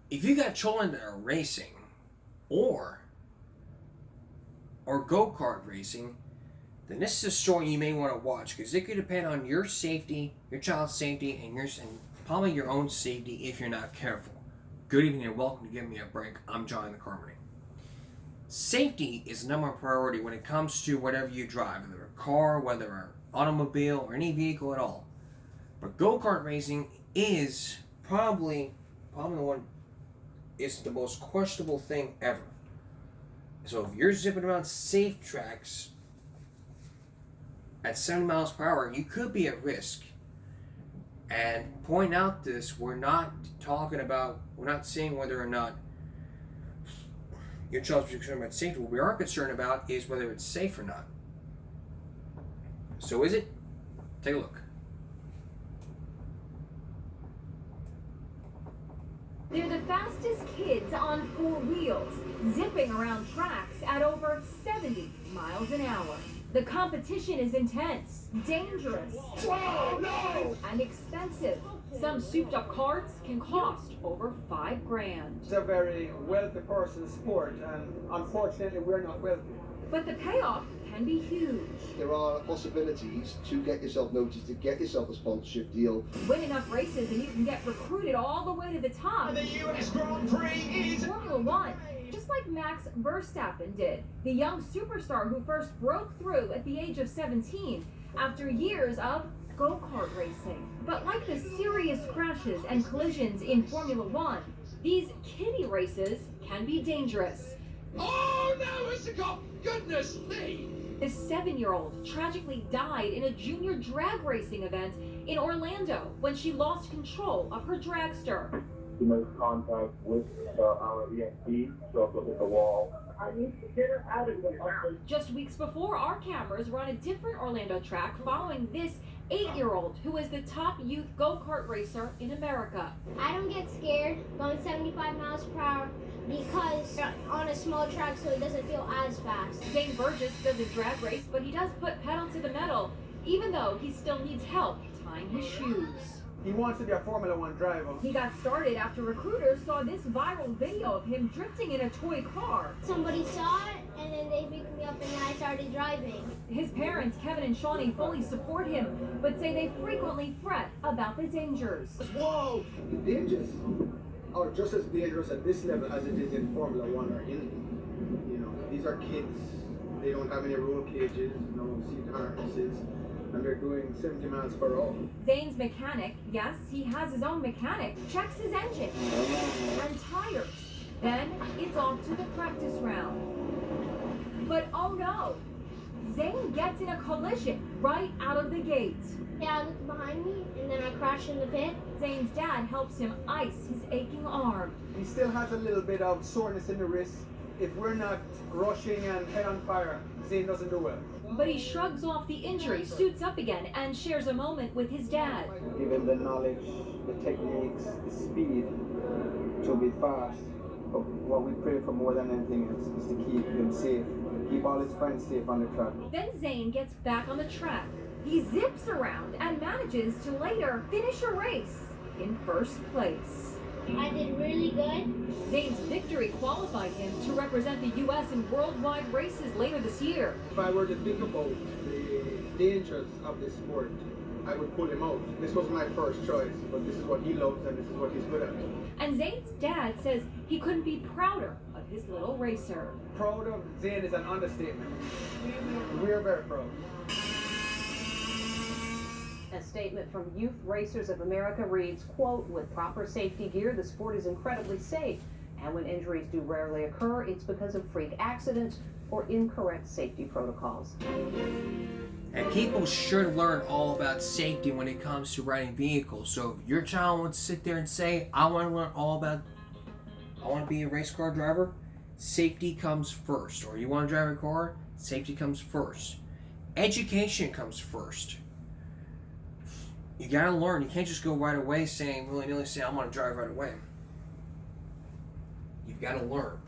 If you got children that are racing or go-kart racing, then this is a story you may want to watch because it could depend on your safety, your child's safety, and probably your own safety if you're not careful. Good evening and welcome to Give Me a Break. I'm John the Carmody. Safety is the number one priority when it comes to whatever you drive, whether a car, whether an automobile, or any vehicle at all. But go-kart racing is probably the one. It's the most questionable thing ever. So if you're zipping around safe tracks at 70 miles per hour, you could be at risk. And point out this, we're not saying whether or not your child's concerned about safety. What we are concerned about is whether it's safe or not. So is it? Take a look. They're the fastest kids on four wheels, zipping around tracks at over 70 miles an hour. The competition is intense, dangerous, and expensive. Some souped-up carts can cost over $5,000. It's a very wealthy person's sport, and unfortunately, we're not wealthy. But the payoff can be huge. There are possibilities to get yourself noticed, to get yourself a sponsorship deal. Win enough races and you can get recruited all the way to the top. The US Grand Prix is Formula One, just like Max Verstappen did, the young superstar who first broke through at the age of 17 after years of go-kart racing. But like the serious crashes and collisions in Formula One, these kiddie races can be dangerous. Oh no, it's a cop! Goodness me! This 7-year-old tragically died in a junior drag racing event in Orlando when she lost control of her dragster. She makes contact with our EMT, so up at the wall. I need to get her out of here. Just weeks before, our cameras were on a different Orlando track following this 8-year-old who is the top youth go-kart racer in America. I don't get scared going 75 miles per hour because on a small track so it doesn't feel as fast. Zane Burgess does a drag race, but he does put pedal to the metal, even though he still needs help tying his shoes. He wants to be a Formula One driver. He got started after recruiters saw this viral video of him drifting in a toy car. Somebody saw it and then they picked me up and then I started driving. His parents, Kevin and Shawnee, fully support him, but say they frequently fret about the dangers. Whoa! The dangers are just as dangerous at this level as it is in Formula One or Indy. You know, these are kids. They don't have any roll cages, no seat harnesses, and they're doing 70 miles per hour. Zane's mechanic, yes, he has his own mechanic, checks his engine and tires. Then it's off to the practice round. But oh no! Zane gets in a collision right out of the gate. Yeah, I looked behind me and then I crashed in the pit. Zane's dad helps him ice his aching arm. He still has a little bit of soreness in the wrist. If we're not rushing and head on fire, Zane doesn't do well. But he shrugs off the injury, suits up again, and shares a moment with his dad. Given the knowledge, the techniques, the speed to be fast, but what we pray for more than anything else is to keep him safe, keep all his friends safe on the track. Then Zane gets back on the track. He zips around and manages to later finish a race in first place. I did really good. Zane's victory qualified him to represent the U.S. in worldwide races later this year. If I were to think about the dangers of this sport, I would pull him out. This was my first choice, but this is what he loves and this is what he's good at. And Zane's dad says he couldn't be prouder of his little racer. Proud of Zane is an understatement. We're very proud. A statement from Youth Racers of America reads, quote, with proper safety gear, the sport is incredibly safe. And when injuries do rarely occur, it's because of freak accidents or incorrect safety protocols. And people should learn all about safety when it comes to riding vehicles. So if your child wants to sit there and say, I want to be a race car driver, safety comes first. Or you want to drive a car, safety comes first. Education comes first. You gotta learn. You can't just go right away saying, willy-nilly say, I want to drive right away. You've got to learn.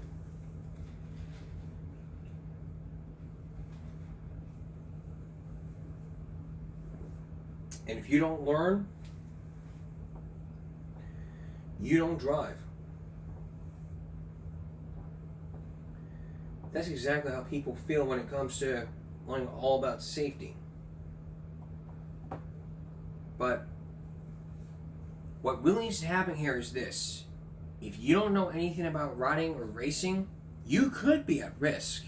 And if you don't learn, you don't drive. That's exactly how people feel when it comes to learning all about safety. But what really needs to happen here is this. If you don't know anything about riding or racing, you could be at risk.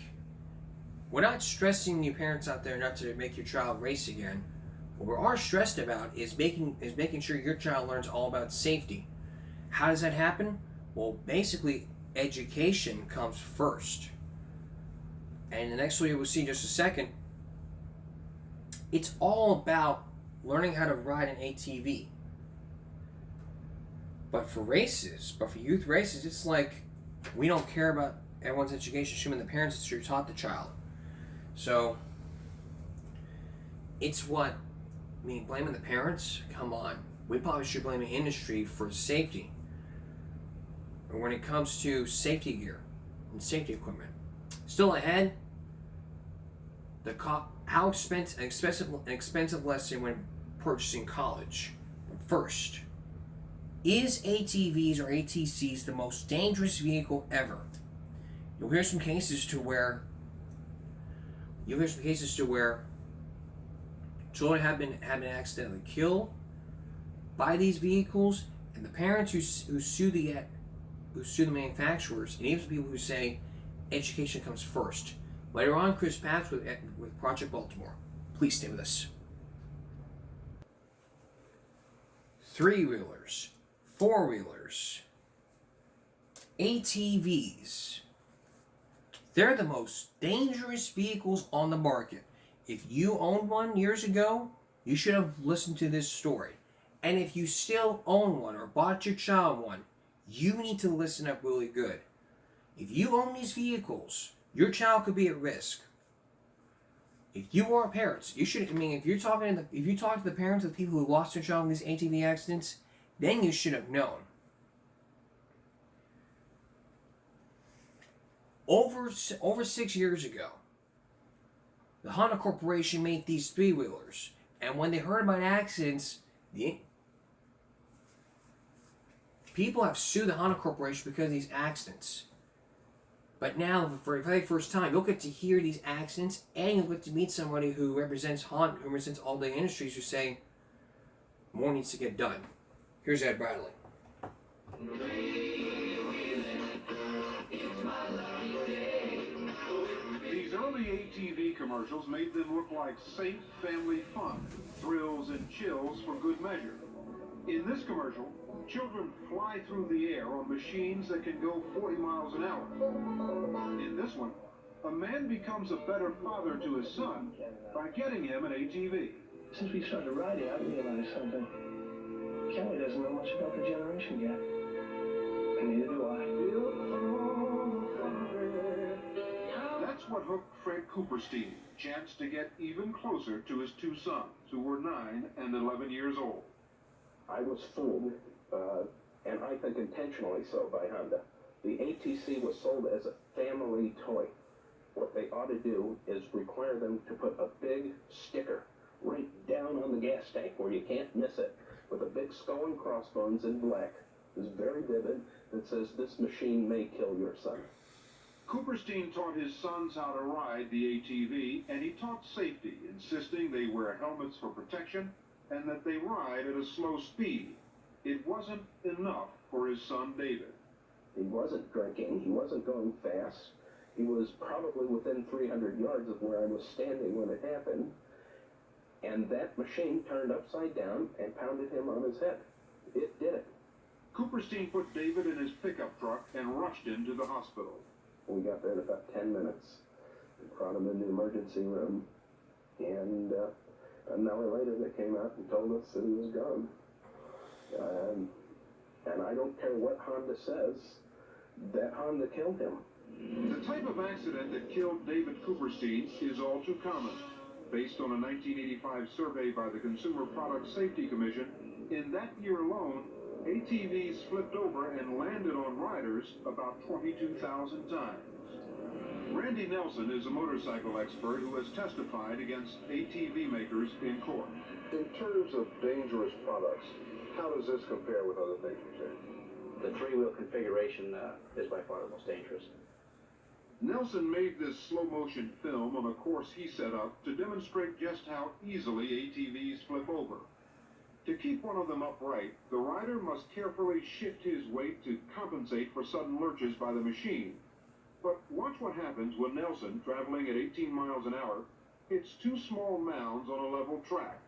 We're not stressing you parents out there not to make your child race again. What we are stressed about is making sure your child learns all about safety. How does that happen? Well, basically, education comes first. And the next video we'll see in just a second, it's all about learning how to ride an ATV. But for youth races, it's like we don't care about everyone's education, assuming the parents it's who taught the child. So it's what, blaming the parents? Come on. We probably should blame the industry for safety. Or when it comes to safety gear and safety equipment. Still ahead, how expensive lesson when purchasing college. But first, is ATVs or ATCs the most dangerous vehicle ever? You'll hear some cases to where children have been accidentally killed by these vehicles, and the parents who sue the manufacturers, and even the people who say education comes first. Later on, Chris Papps with Project Baltimore. Please stay with us. 3-wheelers, 4-wheelers, ATVs. They're the most dangerous vehicles on the market. If you owned one years ago, you should have listened to this story. And if you still own one or bought your child one, you need to listen up really good. If you own these vehicles, your child could be at risk. If you are parents, you should. If you talk to the parents of people who lost their child in these ATV accidents, then you should have known. Over 6 years ago, the Honda Corporation made these 3-wheelers, and when they heard about accidents, people have sued the Honda Corporation because of these accidents. But now, for the very first time, you'll get to hear these accidents, and you'll get to meet somebody who represents Honda, who represents all the industries, who say more needs to get done. Here's Ed Bradley. These early ATV commercials made them look like safe family fun, thrills and chills for good measure. In this commercial, children fly through the air on machines that can go 40 miles an hour. In this one, a man becomes a better father to his son by getting him an ATV. Since we started riding, I realized something. Kelly doesn't know much about the generation yet. And neither do I. That's what hooked Fred Cooperstein, chance to get even closer to his two sons, who were 9 and 11 years old. I was fooled, and I think intentionally so, by Honda. The ATC was sold as a family toy. What they ought to do is require them to put a big sticker right down on the gas tank where you can't miss it, with a big skull and crossbones in black. It's very vivid. That says, "This machine may kill your son." Cooperstein taught his sons how to ride the ATV, and he taught safety, insisting they wear helmets for protection and that they ride at a slow speed. It wasn't enough for his son David. He wasn't drinking. He wasn't going fast. He was probably within 300 yards of where I was standing when it happened. And that machine turned upside down and pounded him on his head. It did it. Cooperstein put David in his pickup truck and rushed him to the hospital. We got there in about 10 minutes. We brought him in the emergency room. And an hour later, they came out and told us that he was gone. And I don't care what Honda says, that Honda killed him. The type of accident that killed David Cooperstein is all too common. Based on a 1985 survey by the Consumer Product Safety Commission, in that year alone, ATVs flipped over and landed on riders about 22,000 times. Randy Nelson is a motorcycle expert who has testified against ATV makers in court. In terms of dangerous products, how does this compare with other things you've seen? The 3-wheel configuration is by far the most dangerous. Nelson made this slow-motion film on a course he set up to demonstrate just how easily ATVs flip over. To keep one of them upright, the rider must carefully shift his weight to compensate for sudden lurches by the machine. But watch what happens when Nelson, traveling at 18 miles an hour, hits two small mounds on a level track.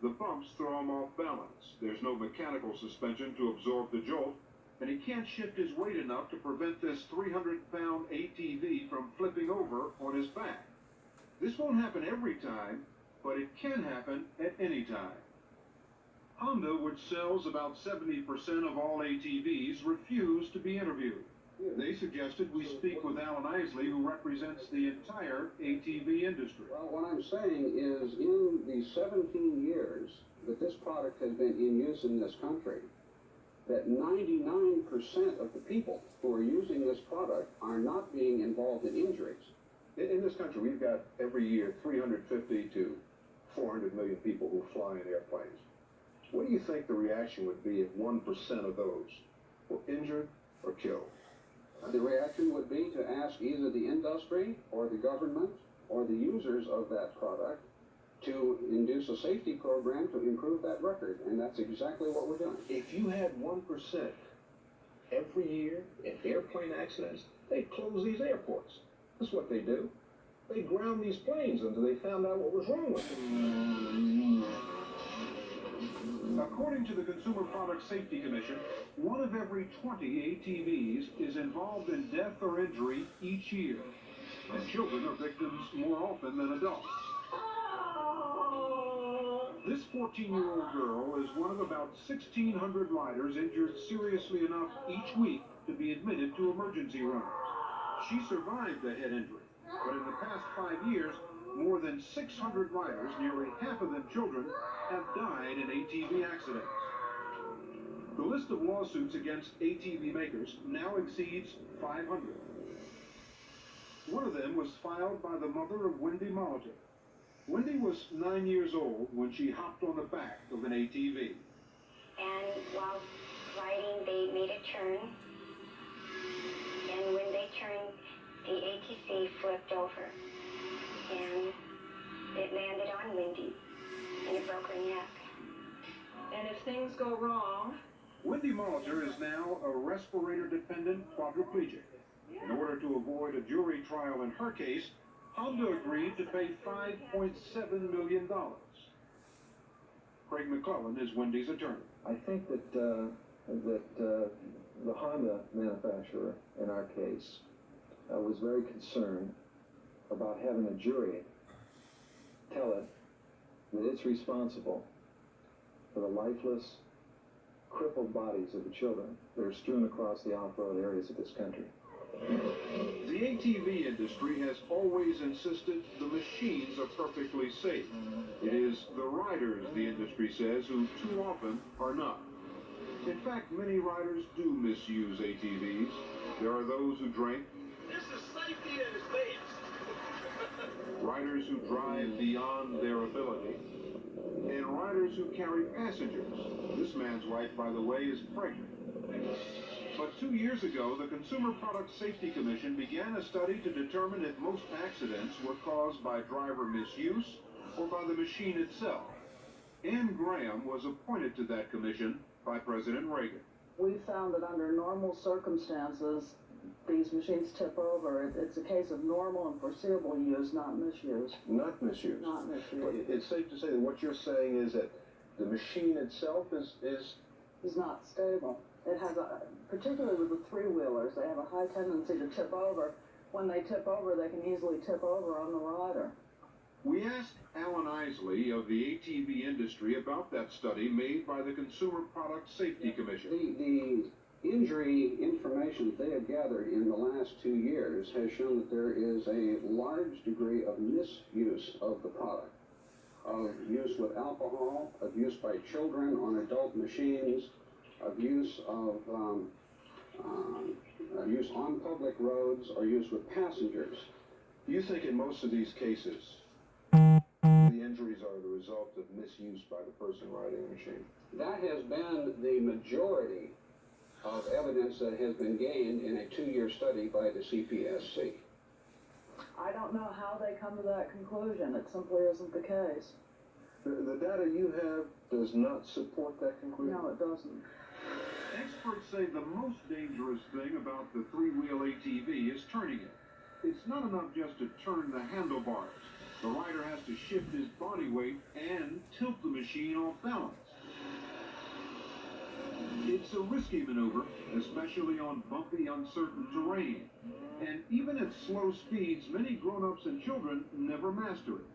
The bumps throw him off balance. There's no mechanical suspension to absorb the jolt, and he can't shift his weight enough to prevent this 300-pound ATV from flipping over on his back. This won't happen every time, but it can happen at any time. Honda, which sells about 70% of all ATVs, refused to be interviewed. They suggested we speak with Alan Isley, who represents the entire ATV industry. Well, what I'm saying is, in the 17 years that this product has been in use in this country, that 99% of the people who are using this product are not being involved in injuries. In this country, we've got every year 350 to 400 million people who fly in airplanes. What do you think the reaction would be if 1% of those were injured or killed? The reaction would be to ask either the industry or the government or the users of that product to induce a safety program to improve that record, and that's exactly what we're doing. If you had 1% every year in airplane accidents, they'd close these airports. That's what they do. They ground these planes until they found out what was wrong with them. According to the Consumer Product Safety Commission, 1 of every 20 ATVs is involved in death or injury each year, and children are victims more often than adults. This 14-year-old girl is one of about 1,600 riders injured seriously enough each week to be admitted to emergency rooms. She survived the head injury, but in the past 5 years, more than 600 riders, nearly half of them children, have died in ATV accidents. The list of lawsuits against ATV makers now exceeds 500. One of them was filed by the mother of Wendy Molitor. Wendy was 9 years old when she hopped on the back of an ATV. And while riding, they made a turn. And when they turned, the ATV flipped over. And it landed on Wendy, and it broke her neck. And if things go wrong... Wendy Molitor is now a respirator-dependent quadriplegic. In order to avoid a jury trial in her case, Honda agreed to pay $5.7 million. Craig McClellan is Wendy's attorney. I think that the Honda manufacturer, in our case, was very concerned about having a jury tell it that it's responsible for the lifeless, crippled bodies of the children that are strewn across the off-road areas of this country. The ATV industry has always insisted the machines are perfectly safe. It is the riders, the industry says, who too often are not. In fact, many riders do misuse ATVs. There are those who drink. This is safety at its best. Riders who drive beyond their ability, and riders who carry passengers. This man's wife, by the way, is pregnant. But 2 years ago, the Consumer Product Safety Commission began a study to determine if most accidents were caused by driver misuse or by the machine itself. Ann Graham was appointed to that commission by President Reagan. We found that under normal circumstances, these machines tip over. It's a case of normal and foreseeable use, not misuse. Not misuse. Not misuse. Well, it's safe to say that what you're saying is that the machine itself is not stable. It has particularly with the three-wheelers, they have a high tendency to tip over. When they tip over, they can easily tip over on the rider. We asked Alan Isley of the ATV industry about that study made by the Consumer Product Safety Commission. The injury information they have gathered in the last 2 years has shown that there is a large degree of misuse of the product, of use with alcohol, of use by children on adult machines, of use use on public roads, or use with passengers. Do you think in most of these cases, the injuries are the result of misuse by the person riding the machine? That has been the majority of evidence that has been gained in a 2-year study by the CPSC. I don't know how they come to that conclusion. It simply isn't the case. The data you have does not support that conclusion? No, it doesn't. Experts say the most dangerous thing about the three-wheel ATV is turning it. It's not enough just to turn the handlebars. The rider has to shift his body weight and tilt the machine off balance. It's a risky maneuver, especially on bumpy, uncertain terrain. And even at slow speeds, many grown-ups and children never master it.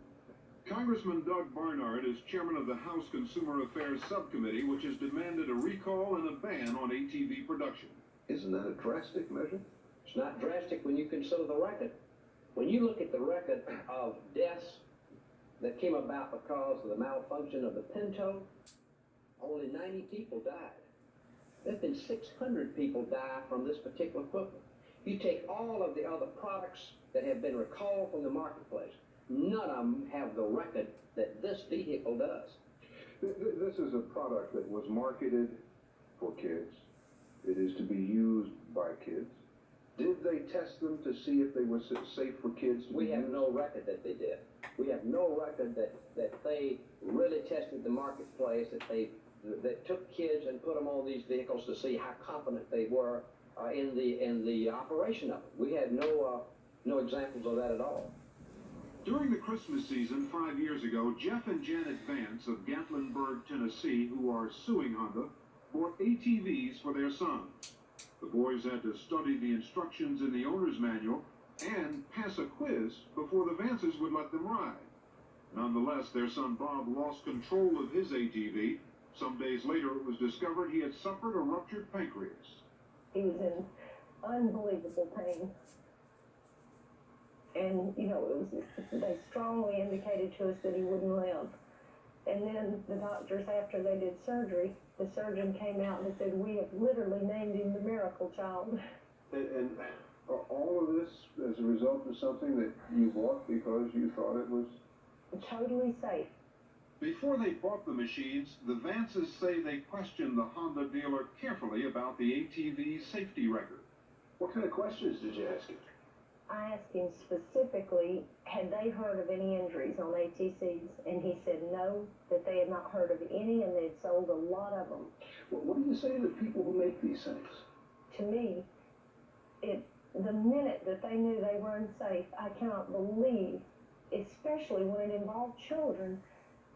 Congressman Doug Barnard is chairman of the House Consumer Affairs Subcommittee, which has demanded a recall and a ban on ATV production. Isn't that a drastic measure? It's not drastic when you consider the record. When you look at the record of deaths that came about because of the malfunction of the Pinto, only 90 people died. There have been 600 people die from this particular equipment. You take all of the other products that have been recalled from the marketplace, none of them have the record that this vehicle does. This is a product that was marketed for kids. It is to be used by kids. Did they test them to see if they were safe for kids to We be have used? no record that they did. We have no record that they really tested the marketplace, that took kids and put them on these vehicles to see how competent they were in the operation of it. We had no examples of that at all. During the Christmas season 5 years ago, Jeff and Janet Vance of Gatlinburg, Tennessee, who are suing Honda, bought ATVs for their son. The boys had to study the instructions in the owner's manual and pass a quiz before the Vances would let them ride. Nonetheless, their son Bob lost control of his ATV. Some days later, it was discovered he had suffered a ruptured pancreas. He was in unbelievable pain. And, you know, they strongly indicated to us that he wouldn't live. And then the doctors, after they did surgery, the surgeon came out and said, we have literally named him the miracle child. And are all of this as a result of something that you bought because you thought it was totally safe? Before they bought the machines, the Vances say they questioned the Honda dealer carefully about the ATV's safety record. What kind of questions did you ask him? I asked him specifically, had they heard of any injuries on ATCs? And he said no, that they had not heard of any, and they'd sold a lot of them. Well, what do you say to the people who make these things? To me, the minute that they knew they were unsafe, I cannot believe, especially when it involved children,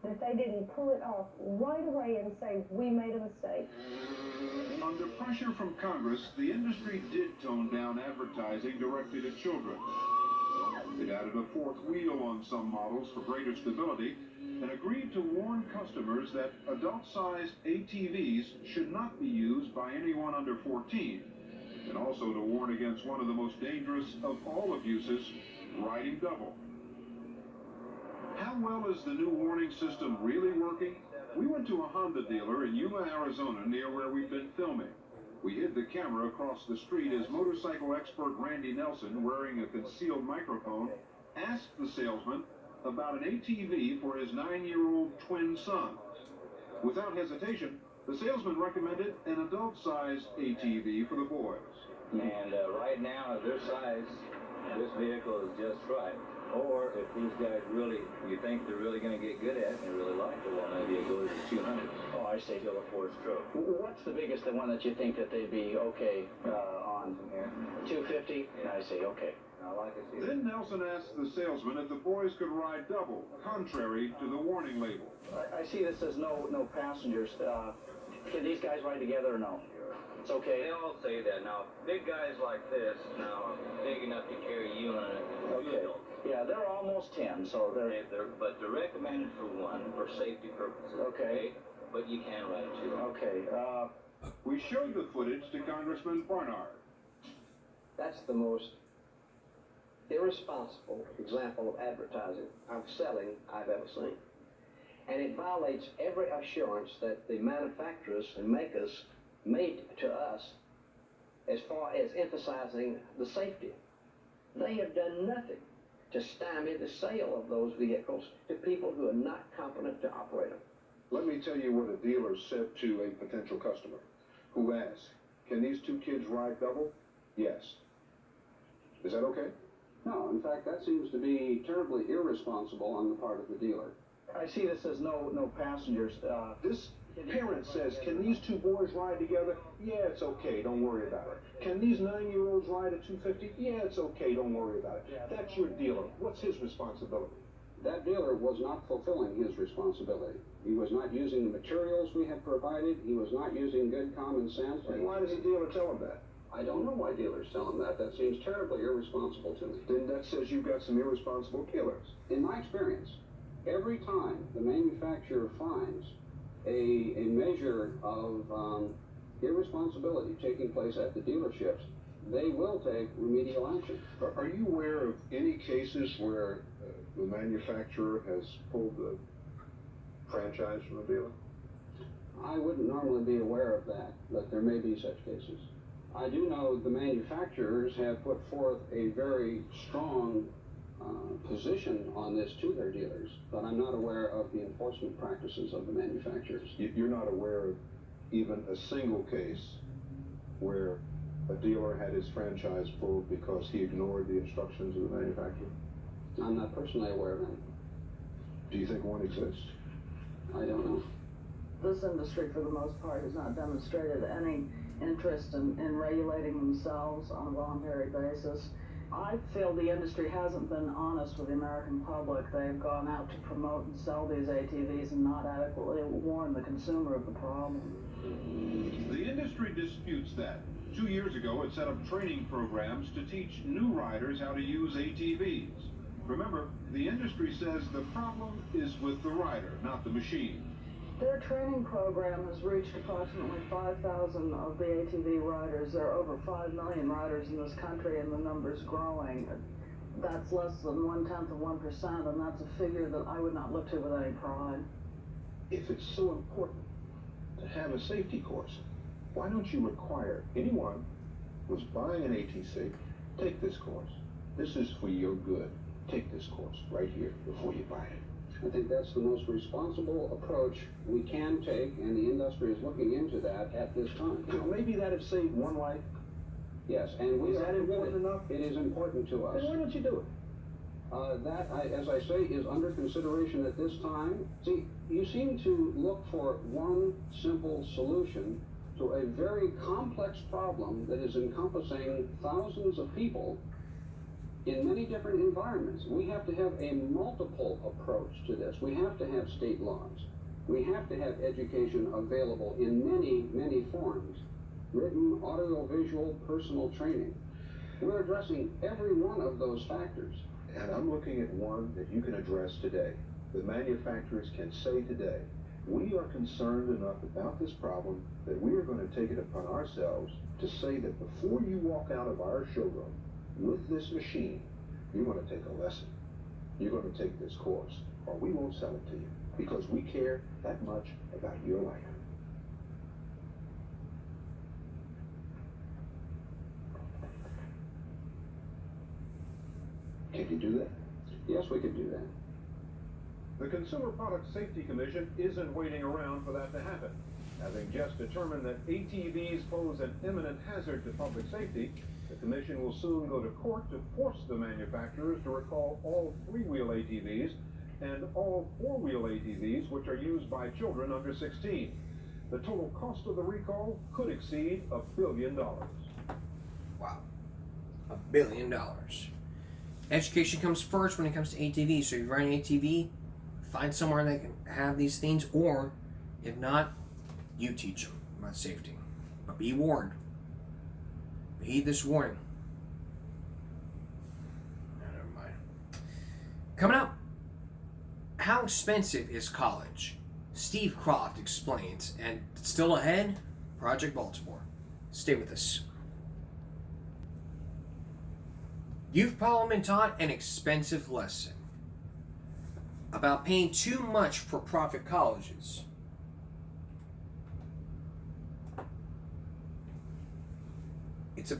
that they didn't pull it off right away and say, we made a mistake. Under pressure from Congress, the industry did tone down advertising directed at children. It added a fourth wheel on some models for greater stability and agreed to warn customers that adult-sized ATVs should not be used by anyone under 14, and also to warn against one of the most dangerous of all abuses, riding double. How well is the new warning system really working? We went to a Honda dealer in Yuma, Arizona, near where we've been filming. We hid the camera across the street as motorcycle expert Randy Nelson, wearing a concealed microphone, asked the salesman about an ATV for his 9-year-old twin son. Without hesitation, the salesman recommended an adult-sized ATV for the boys. And right now, at their size, this vehicle is just right. Or if these guys really, you think they're really going to get good at it and they really like it, well, maybe it goes to 200. Oh, I see. Still a four-stroke. What's the biggest, the one that you think that they'd be okay on? 250? Yeah. I see. Okay. I like it. Then Nelson asked the salesman if the boys could ride double, contrary to the warning label. I see this says no passengers. Can these guys ride together or no? It's okay. They all say that. Now, big guys like this, now, big enough to carry you in it. Okay. Yeah, they're almost 10, so But they're recommended for one, for safety purposes. Okay. But you can ride two. Okay. We showed the footage to Congressman Barnard. That's the most irresponsible example of advertising, of selling, I've ever seen. And it violates every assurance that the manufacturers and makers made to us as far as emphasizing the safety. They have done nothing to stymie the sale of those vehicles to people who are not competent to operate them. Let me tell you what a dealer said to a potential customer who asked, can these two kids ride double? Yes. Is that okay? No, in fact, that seems to be terribly irresponsible on the part of the dealer. I see this as no passengers. This parent says, can these two boys ride together? Yeah, it's okay, don't worry about it. Can these 9-year-olds ride at 250? Yeah, it's okay, don't worry about it. That's your dealer. What's his responsibility? That dealer was not fulfilling his responsibility. He was not using the materials we had provided. He was not using good common sense. And why does the dealer tell him that? I don't know why dealers tell him that. That seems terribly irresponsible to me. Then that says you've got some irresponsible dealers. In my experience, every time the manufacturer finds a measure of irresponsibility taking place at the dealerships, they will take remedial action. Are you aware of any cases where the manufacturer has pulled the franchise from the dealer? I wouldn't normally be aware of that, but there may be such cases. I do know the manufacturers have put forth a very strong position on this to their dealers, but I'm not aware of the enforcement practices of the manufacturers. You're not aware of even a single case where a dealer had his franchise pulled because he ignored the instructions of the manufacturer? I'm not personally aware of any. Do you think one exists? I don't know. This industry, for the most part, has not demonstrated any interest in regulating themselves on a voluntary basis. I feel the industry hasn't been honest with the American public. They've gone out to promote and sell these ATVs and not adequately warn the consumer of the problem. The industry disputes that. 2 years ago, it set up training programs to teach new riders how to use ATVs. Remember, the industry says the problem is with the rider, not the machine. Their training program has reached approximately 5,000 of the ATV riders. There are over 5 million riders in this country, and the number's growing. That's less than 0.1%, and that's a figure that I would not look to with any pride. If it's so important to have a safety course, why don't you require anyone who's buying an ATC, take this course. This is for your good. Take this course right here before you buy it. I think that's the most responsible approach we can take, and the industry is looking into that at this time. You know, maybe that have saved one life. Yes, and we Is that important enough? It is important to us. Then why don't you do it? As I say, is under consideration at this time. See, you seem to look for one simple solution to a very complex problem that is encompassing thousands of people in many different environments. We have to have a multiple approach to this. We have to have state laws. We have to have education available in many, many forms. Written, audiovisual, personal training. We're addressing every one of those factors. And I'm looking at one that you can address today. The manufacturers can say today, we are concerned enough about this problem that we are going to take it upon ourselves to say that before you walk out of our showroom with this machine, you're going to take a lesson. You're going to take this course, or we won't sell it to you because we care that much about your life. Can you do that? Yes, we can do that. The Consumer Product Safety Commission isn't waiting around for that to happen. Having just determined that ATVs pose an imminent hazard to public safety, the Commission will soon go to court to force the manufacturers to recall all 3-wheel ATVs and all 4-wheel ATVs which are used by children under 16. The total cost of the recall could exceed $1 billion. Wow. $1 billion. Education comes first when it comes to ATVs. So you ride an ATV, find somewhere that can have these things, or if not, you teach them about safety. But be warned. Heed this warning. Never mind. Coming up, how expensive is college? Steve Croft explains, and still ahead, Project Baltimore. Stay with us. Youth Parliament taught an expensive lesson about paying too much for private colleges. It's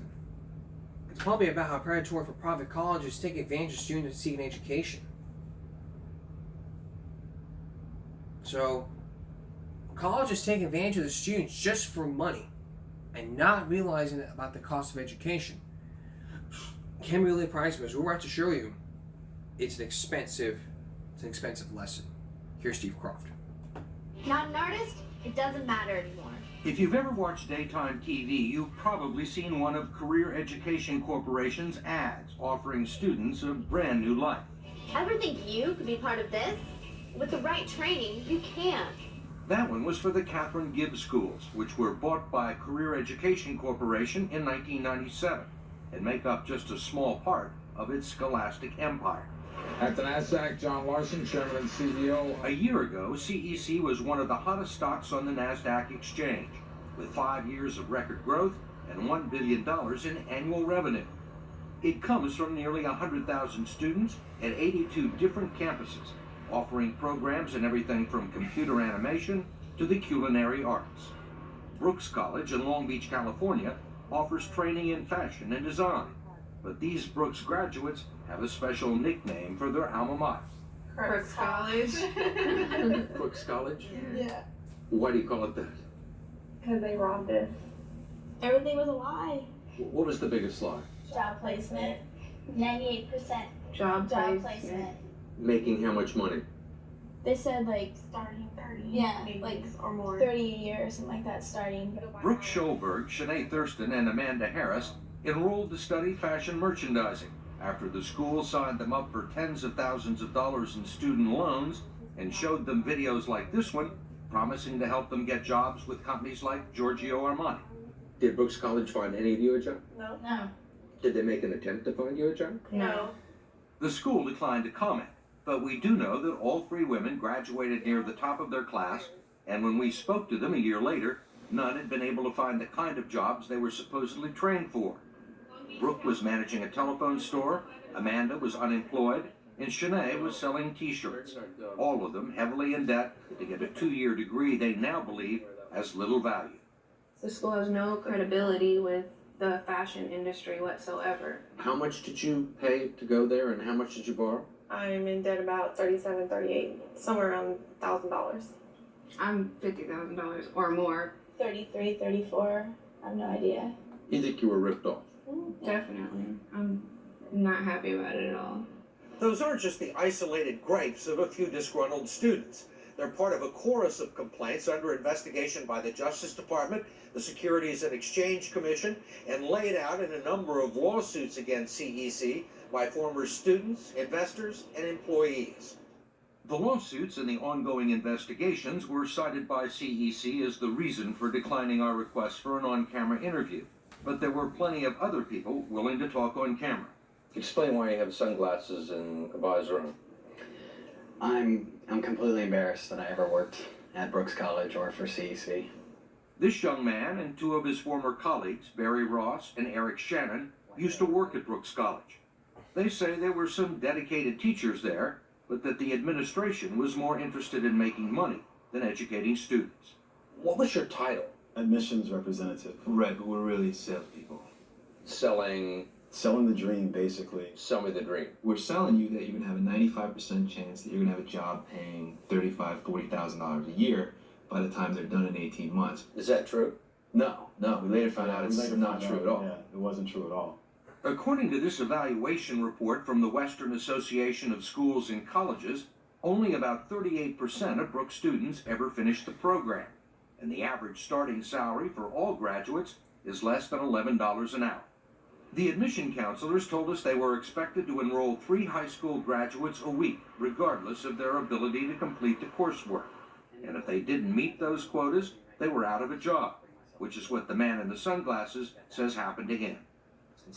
probably about how predatory for private colleges take advantage of students that seek an education. So, colleges take advantage of the students just for money and not realizing about the cost of education. can be really pricey, because we're about to show you it's an expensive lesson. Here's Steve Croft. Not an artist? It doesn't matter anymore. If you've ever watched daytime TV, you've probably seen one of Career Education Corporation's ads offering students a brand new life. Ever think you could be part of this? With the right training, you can. That one was for the Catherine Gibbs Schools, which were bought by Career Education Corporation in 1997 and make up just a small part of its scholastic empire. At the NASDAQ, John Larson, Chairman and CEO. A year ago, CEC was one of the hottest stocks on the NASDAQ exchange, with 5 years of record growth and $1 billion in annual revenue. It comes from nearly 100,000 students at 82 different campuses, offering programs in everything from computer animation to the culinary arts. Brooks College in Long Beach, California, offers training in fashion and design, but these Brooks graduates have a special nickname for their alma mater. Brooks College. Brooks College? Yeah. Why do you call it that? Because they robbed us. Everything was a lie. What was the biggest lie? Job placement. 98%. Job placement. Making how much money? They said like starting 30. Yeah, like or more. 30 a year or something like that starting. Brooke Schulberg, Shanae Thurston, and Amanda Harris enrolled to study fashion merchandising after the school signed them up for tens of thousands of dollars in student loans and showed them videos like this one, promising to help them get jobs with companies like Giorgio Armani. Did Brooks College find any of you a job? No. Did they make an attempt to find you a job? No. The school declined to comment, but we do know that all 3 women graduated near the top of their class, and when we spoke to them a year later, none had been able to find the kind of jobs they were supposedly trained for. Brooke was managing a telephone store, Amanda was unemployed, and Shanae was selling t-shirts, all of them heavily in debt to get a 2-year degree they now believe has little value. The school has no credibility with the fashion industry whatsoever. How much did you pay to go there, and how much did you borrow? I'm in debt about $37, $38, somewhere around $1,000. I'm $50,000 or more. 33, 34, I have no idea. You think you were ripped off? Definitely. I'm not happy about it at all. Those aren't just the isolated gripes of a few disgruntled students. They're part of a chorus of complaints under investigation by the Justice Department, the Securities and Exchange Commission, and laid out in a number of lawsuits against CEC by former students, investors, and employees. The lawsuits and the ongoing investigations were cited by CEC as the reason for declining our request for an on-camera interview. But there were plenty of other people willing to talk on camera. Explain why you have sunglasses and a visor on. I'm completely embarrassed that I ever worked at Brooks College or for CEC. This young man and 2 of his former colleagues, Barry Ross and Eric Shannon, used to work at Brooks College. They say there were some dedicated teachers there, but that the administration was more interested in making money than educating students. What was your title? Admissions representative. Right, but we're really salespeople. Selling the dream, basically. Sell me the dream. We're selling you that you're going to have a 95% chance that you're going to have a job paying $35,000, $40,000 a year by the time they're done in 18 months. Is that true? No. We later found out it's not true at all. Yeah, it wasn't true at all. According to this evaluation report from the Western Association of Schools and Colleges, only about 38% of Brooks students ever finish the program, and the average starting salary for all graduates is less than $11 an hour. The admission counselors told us they were expected to enroll 3 high school graduates a week, regardless of their ability to complete the coursework. And if they didn't meet those quotas, they were out of a job, which is what the man in the sunglasses says happened to him.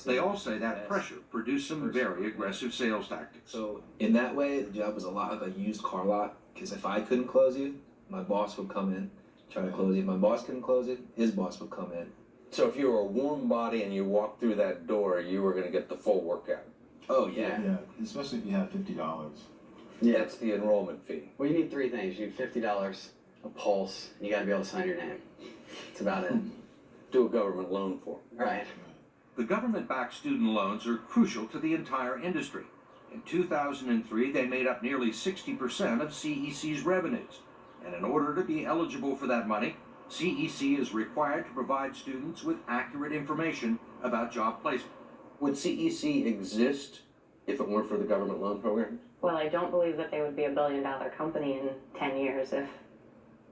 They all say that pressure produced some very aggressive sales tactics. So in that way, the job was a lot of a used car lot, because if I couldn't close you, my boss would come in, try to close it. If my boss couldn't close it, his boss would come in. So if you were a warm body and you walked through that door, you were going to get the full workout. Oh, yeah. Yeah, especially if you have $50. Yeah. That's the enrollment fee. Well, you need 3 things. You need $50, a pulse, and you got to be able to sign your name. That's about it. Do a government loan for them. Right. The government-backed student loans are crucial to the entire industry. In 2003, they made up nearly 60% of CEC's revenues. And in order to be eligible for that money, CEC is required to provide students with accurate information about job placement. Would CEC exist if it weren't for the government loan programs? Well, I don't believe that they would be a billion-dollar company in 10 years if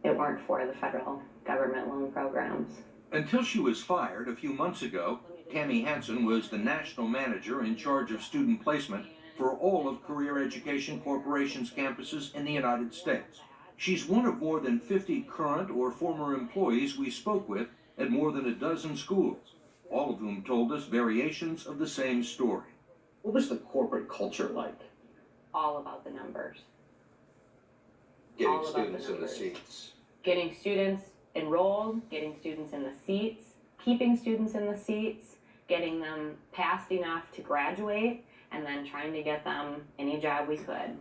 it weren't for the federal government loan programs. Until she was fired a few months ago, Tammy Hansen was the national manager in charge of student placement for all of Career Education Corporation's campuses in the United States. She's one of more than 50 current or former employees we spoke with at more than a dozen schools, all of whom told us variations of the same story. What was the corporate culture like? All about the numbers. Getting students in the seats. Getting students enrolled, getting students in the seats, keeping students in the seats, getting them passed enough to graduate, and then trying to get them any job we could.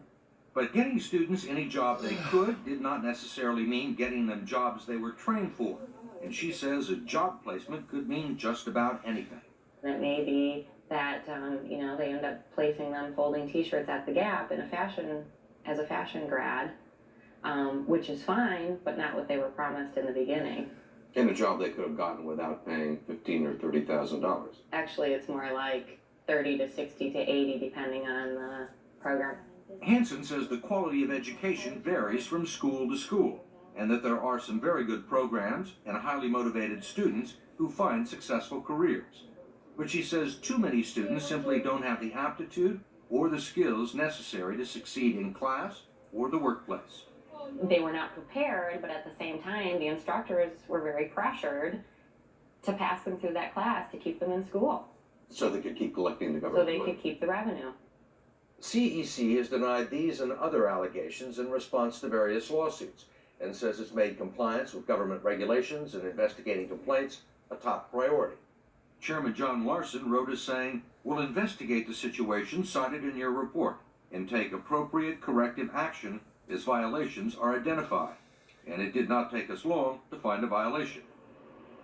But getting students any job they could did not necessarily mean getting them jobs they were trained for. And she says a job placement could mean just about anything. It may be that, they end up placing them folding t-shirts at the Gap in as a fashion grad, which is fine, but not what they were promised in the beginning. And a job they could have gotten without paying $15,000 or $30,000. Actually, it's more like 30 to 60 to 80, depending on the program. Hansen says the quality of education varies from school to school, and that there are some very good programs and highly motivated students who find successful careers. But she says too many students simply don't have the aptitude or the skills necessary to succeed in class or the workplace. They were not prepared, but at the same time, the instructors were very pressured to pass them through that class to keep them in school. So they could keep collecting the government So they money. could keep the revenue. CEC has denied these and other allegations in response to various lawsuits, and says it's made compliance with government regulations and investigating complaints a top priority. Chairman John Larson wrote us saying, "We'll investigate the situation cited in your report and take appropriate corrective action as violations are identified." And it did not take us long to find a violation.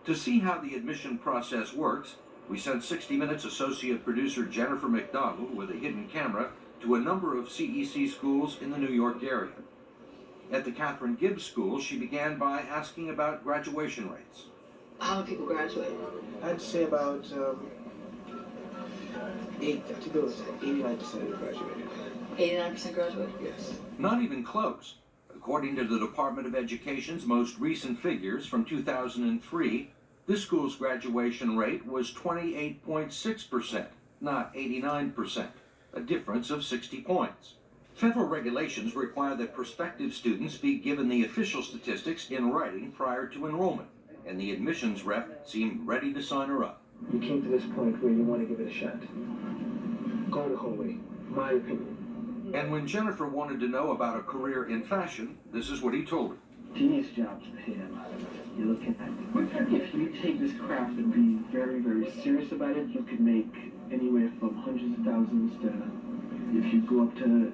To see how the admission process works, we sent 60 Minutes associate producer Jennifer McDonald with a hidden camera to a number of CEC schools in the New York area. At the Catherine Gibbs School, she began by asking about graduation rates. How many people graduate? I'd say about 89% graduated. 89% graduate? Yes. Not even close. According to the Department of Education's most recent figures from 2003, this school's graduation rate was 28.6%, not 89%, a difference of 60 points. Federal regulations require that prospective students be given the official statistics in writing prior to enrollment, and the admissions rep seemed ready to sign her up. You came to this point where you want to give it a shot. Go the whole way, my opinion. And when Jennifer wanted to know about a career in fashion, this is what he told her. Teenage jobs pay a lot of money. You're looking at, if you take this craft and be very, very serious about it, you could make anywhere from hundreds of thousands to, if you go up to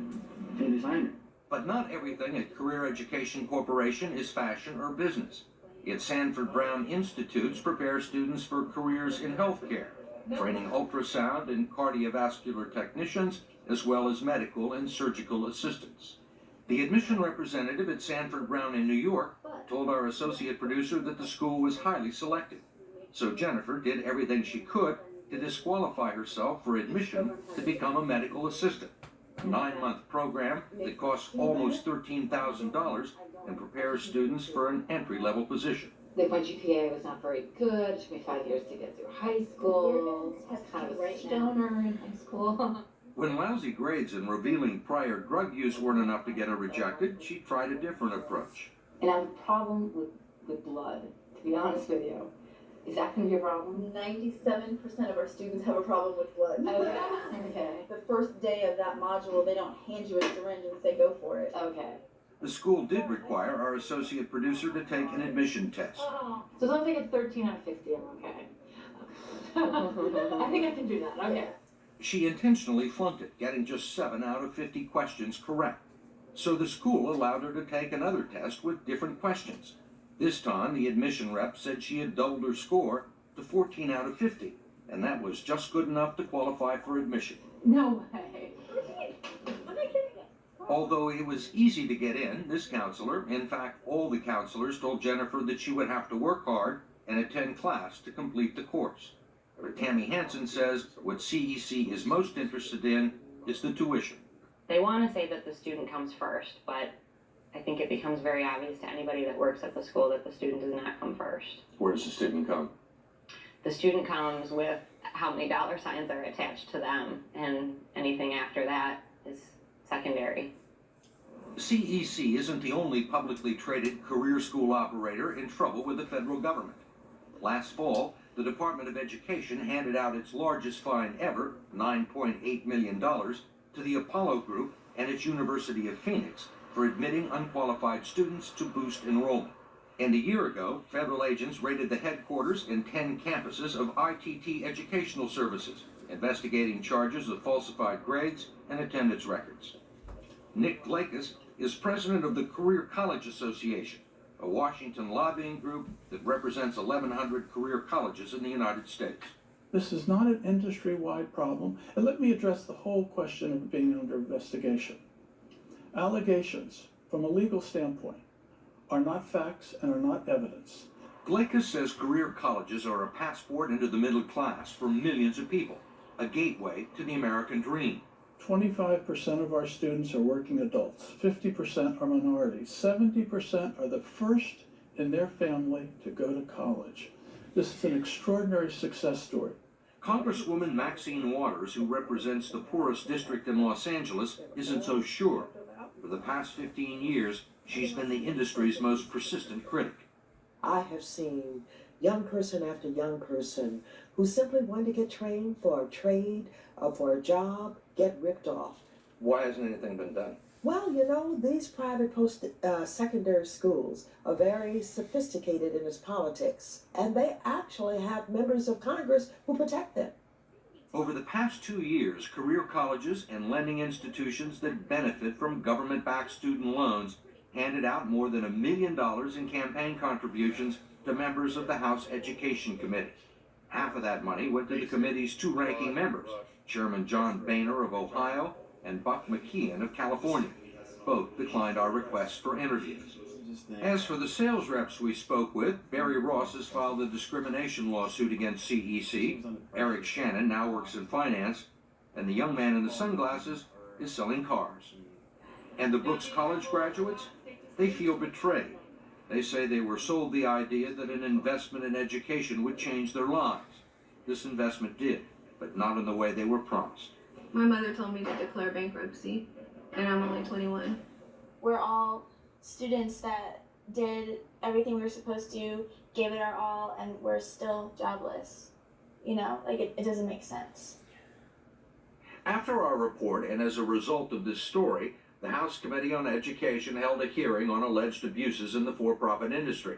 a designer. But not everything at Career Education Corporation is fashion or business. Its Sanford Brown Institutes prepare students for careers in healthcare, training ultrasound and cardiovascular technicians, as well as medical and surgical assistants. The admission representative at Sanford Brown in New York told our associate producer that the school was highly selective. So Jennifer did everything she could to disqualify herself for admission to become a medical assistant, a 9-month program that costs almost $13,000 and prepares students for an entry-level position. My GPA was not very good. It took me 5 years to get through high school. I was kind of a stoner in high school. When lousy grades and revealing prior drug use weren't enough to get her rejected, she tried a different approach. And I have a problem with blood, to be honest with you. Is that going to be a problem? 97% of our students have a problem with blood. Okay. Okay. The first day of that module, they don't hand you a syringe and say go for it. Okay. The school did require our associate producer to take an admission test. So as long as I get 13 out of 50, I'm okay. I think I can do that. Okay. She intentionally flunked it, getting just 7 out of 50 questions correct. So the school allowed her to take another test with different questions. This time, the admission rep said she had doubled her score to 14 out of 50, and that was just good enough to qualify for admission. No way. Although it was easy to get in, this counselor, in fact all the counselors, told Jennifer that she would have to work hard and attend class to complete the course. But Tammy Hansen says what CEC is most interested in is the tuition. They want to say that the student comes first, but I think it becomes very obvious to anybody that works at the school that the student does not come first. Where does the student come? The student comes with how many dollar signs are attached to them, and anything after that is secondary. CEC isn't the only publicly traded career school operator in trouble with the federal government. Last fall, the Department of Education handed out its largest fine ever, $9.8 million, to the Apollo Group and its University of Phoenix for admitting unqualified students to boost enrollment. And a year ago, federal agents raided the headquarters and 10 campuses of ITT Educational Services, investigating charges of falsified grades and attendance records. Nick Glakus is president of the Career College Association, a Washington lobbying group that represents 1,100 career colleges in the United States. This is not an industry-wide problem, and let me address the whole question of being under investigation. Allegations, from a legal standpoint, are not facts and are not evidence. Glakus says career colleges are a passport into the middle class for millions of people, a gateway to the American dream. 25% of our students are working adults, 50% are minorities, 70% are the first in their family to go to college. This is an extraordinary success story. Congresswoman Maxine Waters, who represents the poorest district in Los Angeles, isn't so sure. For the past 15 years, she's been the industry's most persistent critic. I have seen young person after young person who simply wanted to get trained for a trade or for a job get ripped off. Why hasn't anything been done? Well, you know, these private secondary schools are very sophisticated in its politics, and they actually have members of Congress who protect them. Over the past 2 years, career colleges and lending institutions that benefit from government-backed student loans handed out more than $1 million in campaign contributions to members of the House Education Committee. Half of that money went to the committee's two ranking members, Chairman John Boehner of Ohio and Buck McKeon of California. Both declined our requests for interviews. As for the sales reps we spoke with, Barry Ross has filed a discrimination lawsuit against CEC. Eric Shannon now works in finance, and the young man in the sunglasses is selling cars. And the Brooks College graduates? They feel betrayed. They say they were sold the idea that an investment in education would change their lives. This investment did, but not in the way they were promised. My mother told me to declare bankruptcy, and I'm only 21. We're all students that did everything we were supposed to, gave it our all, and we're still jobless. You know, like it doesn't make sense. After our report, and as a result of this story, the House Committee on Education held a hearing on alleged abuses in the for-profit industry.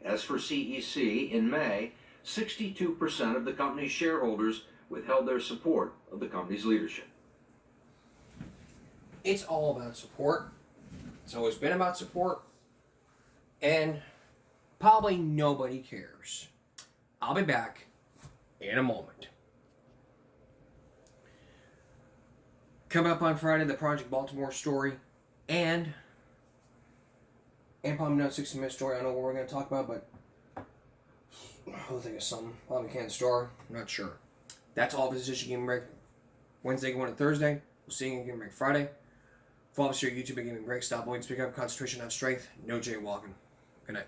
As for CEC, in May, 62% of the company's shareholders withheld their support of the company's leadership. It's all about support. It's always been about support. And probably nobody cares. I'll be back in a moment. Coming up on Friday, the Project Baltimore story, and probably another 60-minute story. I don't know what we're going to talk about, but I'll think of something. Probably Kansas Star. I'm not sure. That's all for this issue Gaming Break. Wednesday going to Thursday. We'll see you in Gaming Break Friday. Follow us here at YouTube at Gaming Break. Stop avoiding, speak up, concentration, not strength. No jaywalking. Good night.